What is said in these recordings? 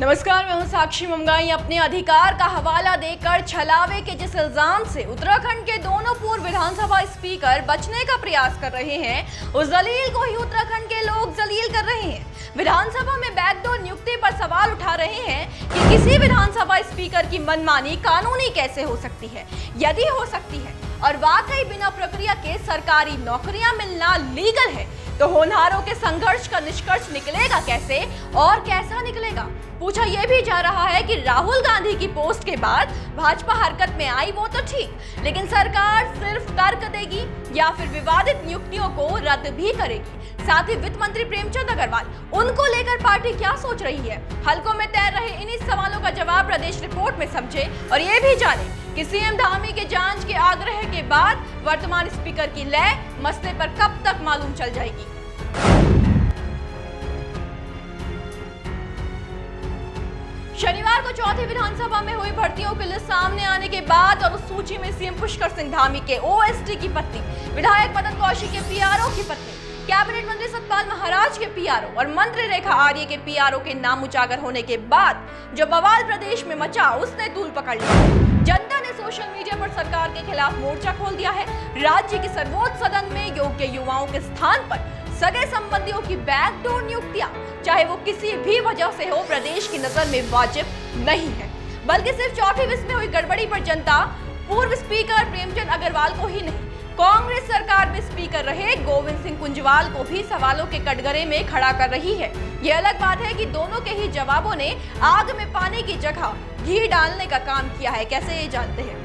नमस्कार, मैं हूं साक्षी मंगाई। अपने अधिकार का हवाला देकर छलावे के जिस इल्जाम से उत्तराखंड के दोनों पूर्व विधानसभा स्पीकर बचने का प्रयास कर रहे हैं, उस दलील को ही उत्तराखंड के लोग जलील कर रहे हैं। विधानसभा में बैकडोर नियुक्ति पर सवाल उठा रहे हैं कि किसी विधानसभा स्पीकर की मनमानी कानूनी कैसे हो सकती है। यदि हो सकती है और वाकई बिना प्रक्रिया के सरकारी नौकरियां मिलना लीगल है, तो होनहारों के संघर्ष का निष्कर्ष निकलेगा कैसे और कैसा निकलेगा। पूछा यह भी जा रहा है कि राहुल गांधी की पोस्ट के बाद भाजपा हरकत में आई, वो तो ठीक, लेकिन सरकार सिर्फ तर्क देगी या फिर विवादित नियुक्तियों को रद्द भी करेगी। साथ ही वित्त मंत्री प्रेमचंद अग्रवाल, उनको लेकर पार्टी क्या सोच रही है। हलकों में तैर रहे इन्हीं सवालों का जवाब प्रदेश रिपोर्ट में समझे और ये भी जाने कि सीएम धामी के जांच के आग्रह के बाद वर्तमान स्पीकर की लय मसले पर कब तक मालूम चल जाएगी। शनिवार को चौथी विधानसभा में हुई भर्तियों की लिस्ट सामने आने के बाद और उस सूची में सीएम पुष्कर सिंह धामी के ओएसडी की पत्नी, विधायक मदन कौशिक के पीआरओ की पत्नी, कैबिनेट मंत्री सतपाल महाराज के पीआरओ और मंत्री रेखा आर्य के पीआरओ के नाम उजागर होने के बाद जो बवाल प्रदेश में मचा, उसने तूल पकड़ लिया। जनता ने सोशल मीडिया पर सरकार के खिलाफ मोर्चा खोल दिया है। राज्य के सर्वोच्च सदन में योग्य युवाओं के स्थान पर सगे संबंधियों की बैकडोर नियुक्तियां, चाहे वो किसी भी वजह से हो, प्रदेश की नजर में वाजिब नहीं है। बल्कि सिर्फ चौथी लिस्ट में हुई गड़बड़ी पर जनता पूर्व स्पीकर प्रेमचंद अग्रवाल को ही नहीं, कांग्रेस सरकार में स्पीकर रहे गोविंद सिंह कुंजवाल को भी सवालों के कटघरे में खड़ा कर रही है। यह अलग बात है कि दोनों के ही जवाबों ने आग में पानी की जगह घी डालने का काम किया है। कैसे, ये जानते हैं।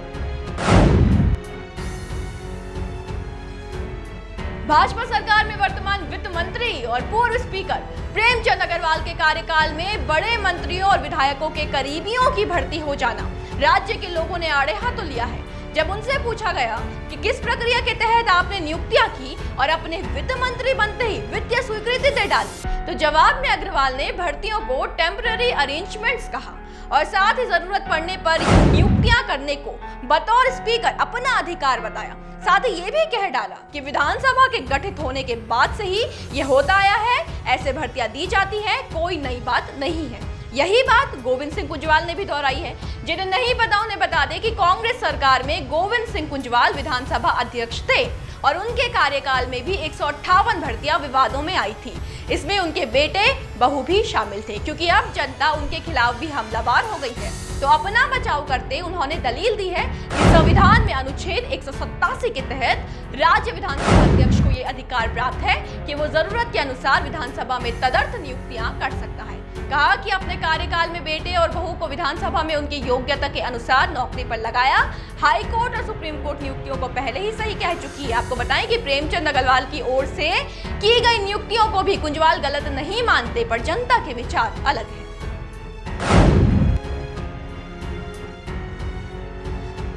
भाजपा सरकार में वर्तमान वित्त मंत्री और पूर्व स्पीकर प्रेमचंद अग्रवाल के कार्यकाल में बड़े मंत्रियों और विधायकों के करीबियों की भर्ती हो जाना राज्य के लोगों ने आड़े हाथों लिया है। जब उनसे पूछा गया कि किस प्रक्रिया के तहत आपने नियुक्तियां की और अपने वित्त मंत्री बनते ही वित्तीय स्वीकृति दे डाली, तो जवाब में अग्रवाल ने भर्तियों को टेम्पररी अरेंजमेंट्स कहा और साथ ही जरूरत पड़ने पर नियुक्तियां करने को बतौर स्पीकर अपना अधिकार बताया। साथ ही ये भी कह डाला कि विधानसभा के गठित होने के बाद से ही ये होता आया है, ऐसे भर्तियां दी जाती है, कोई नई बात नहीं है। यही बात गोविंद सिंह कुंजवाल ने भी दोहराई है। जिन्हें नहीं पता उन्हें बता दें कि कांग्रेस सरकार में गोविंद सिंह कुंजवाल विधानसभा अध्यक्ष थे और उनके कार्यकाल में भी 158 भर्तियां विवादों में आई थी। इसमें उनके बेटे बहू भी शामिल थे, क्योंकि अब जनता उनके खिलाफ भी हमलावर हो गई है। तो अपना बचाव करते उन्होंने दलील दी है कि संविधान में अनुच्छेद 187 के तहत राज्य विधानसभा अध्यक्ष को ये अधिकार प्राप्त है कि वो जरूरत के अनुसार विधानसभा में तदर्थ नियुक्तियां कर सकता है। कहा कि अपने कार्यकाल में बेटे और बहू को विधानसभा में उनकी योग्यता के अनुसार नौकरी पर लगाया। हाई कोर्ट और सुप्रीम कोर्ट नियुक्तियों को पहले ही सही कह चुकी है। आपको बताएं कि प्रेमचंद अग्रवाल की ओर से की गई नियुक्तियों को भी कुंजवाल गलत नहीं मानते, पर जनता के विचार अलग है।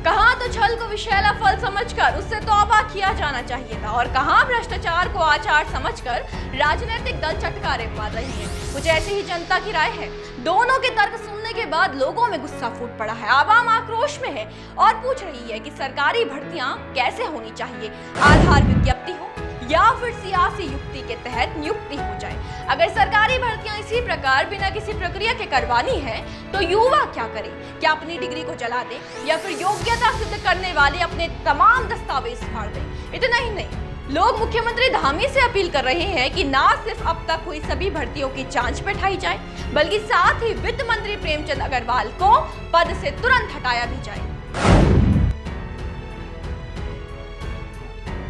कहां तो छल को विषैला फल समझकर उससे तौबा किया जाना चाहिए था और कहां भ्रष्टाचार को आचार समझकर राजनीतिक दल चटकारे मार रहे हैं। कुछ ऐसी ही जनता की राय है। दोनों के तर्क सुनने के बाद लोगों में गुस्सा फूट पड़ा है, आवाम आक्रोश में है और पूछ रही है कि सरकारी भर्तियां कैसे होनी चाहिए, आधार विज्ञप्ति हो या फिर सियासी युक्ति के तहत नियुक्ति हो जाए। अगर सरकारी भर्तियां इसी प्रकार बिना किसी प्रक्रिया के करवानी है, तो युवा क्या करें? क्या अपनी डिग्री को जला दें या फिर योग्यता सिद्ध करने वाले अपने तमाम दस्तावेज फाड़ दें? इतना ही नहीं, लोग मुख्यमंत्री धामी से अपील कर रहे हैं कि ना सिर्फ अब तक हुई सभी भर्तियों की जांच बैठाई जाए, बल्कि साथ ही वित्त मंत्री प्रेमचंद अग्रवाल को पद से तुरंत हटाया भी जाए।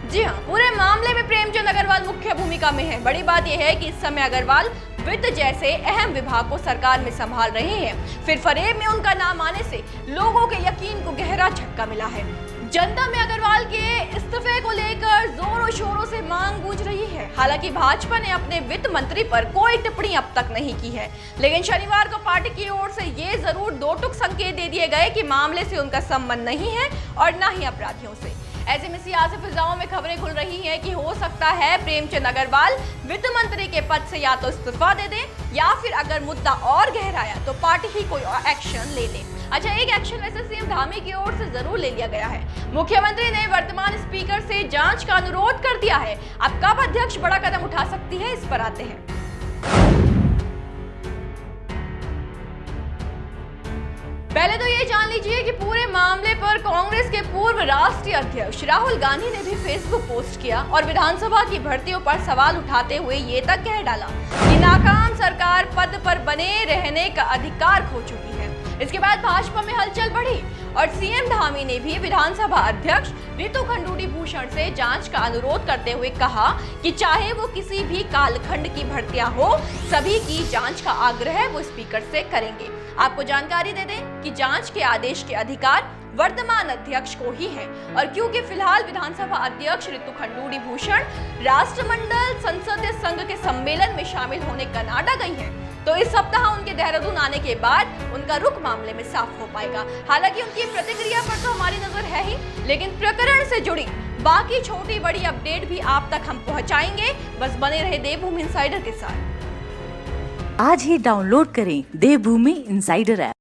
जी हाँ, पूरे मामले में प्रेमचंद अग्रवाल मुख्य भूमिका में है। बड़ी बात यह है कि इस समय अग्रवाल वित्त जैसे अहम विभाग को सरकार में संभाल रहे हैं। फिर फरेब में उनका नाम आने से लोगों के यकीन को गहरा झटका मिला है। जनता में अग्रवाल के इस्तीफे को लेकर जोरों शोरों से मांग गूंज रही है। हालांकि भाजपा ने अपने वित्त मंत्री पर कोई टिप्पणी अब तक नहीं की है, लेकिन शनिवार को पार्टी की ओर से ये जरूर दो टूक संकेत दे दिए गए कि मामले से उनका संबंध नहीं है और न ही अपराधियों से। ऐसे में सियासी फिजाओं में खबरें खुल रही हैं कि हो सकता है प्रेमचंद अग्रवाल वित्त मंत्री के पद से या तो इस्तीफा दे दें या फिर अगर मुद्दा और गहराया तो पार्टी ही कोई एक्शन ले ले। अच्छा, एक एक्शन वैसे सीएम धामी की ओर से जरूर ले लिया गया है। मुख्यमंत्री ने वर्तमान स्पीकर से जांच का अनुरोध कर दिया है। अब कब अध्यक्ष बड़ा कदम उठा सकती है, इस पर आते हैं। पहले तो ये जान लीजिए कि पूरे मामले पर कांग्रेस के पूर्व राष्ट्रीय अध्यक्ष राहुल गांधी ने भी फेसबुक पोस्ट किया और विधानसभा की भर्तियों पर सवाल उठाते हुए ये तक कह डाला कि नाकाम सरकार पद पर बने रहने का अधिकार खो चुकी है। इसके बाद भाजपा में हलचल बढ़ी और सीएम धामी ने भी विधानसभा अध्यक्ष रितु खंडूड़ी भूषण से जांच का अनुरोध करते हुए कहा कि चाहे वो किसी भी कालखंड की भर्तियां हो, सभी की जांच का आग्रह वो स्पीकर से करेंगे। आपको जानकारी दे दें कि जांच के आदेश के अधिकार वर्तमान अध्यक्ष को ही है और क्योंकि फिलहाल विधानसभा अध्यक्ष रितु खंडूड़ी भूषण राष्ट्रमंडल संसदीय संघ के सम्मेलन में शामिल होने कनाडा गई हैं, तो इस सप्ताह उनके देहरादून आने के बाद उनका रुख मामले में साफ हो पाएगा। हालांकि उनकी प्रतिक्रिया पर तो हमारी नजर है ही, लेकिन प्रकरण से जुड़ी बाकी छोटी बड़ी अपडेट भी आप तक हम पहुंचाएंगे। बस बने रहे देवभूमि इंसाइडर के साथ। आज ही डाउनलोड करें देवभूमि इंसाइडर ऐप।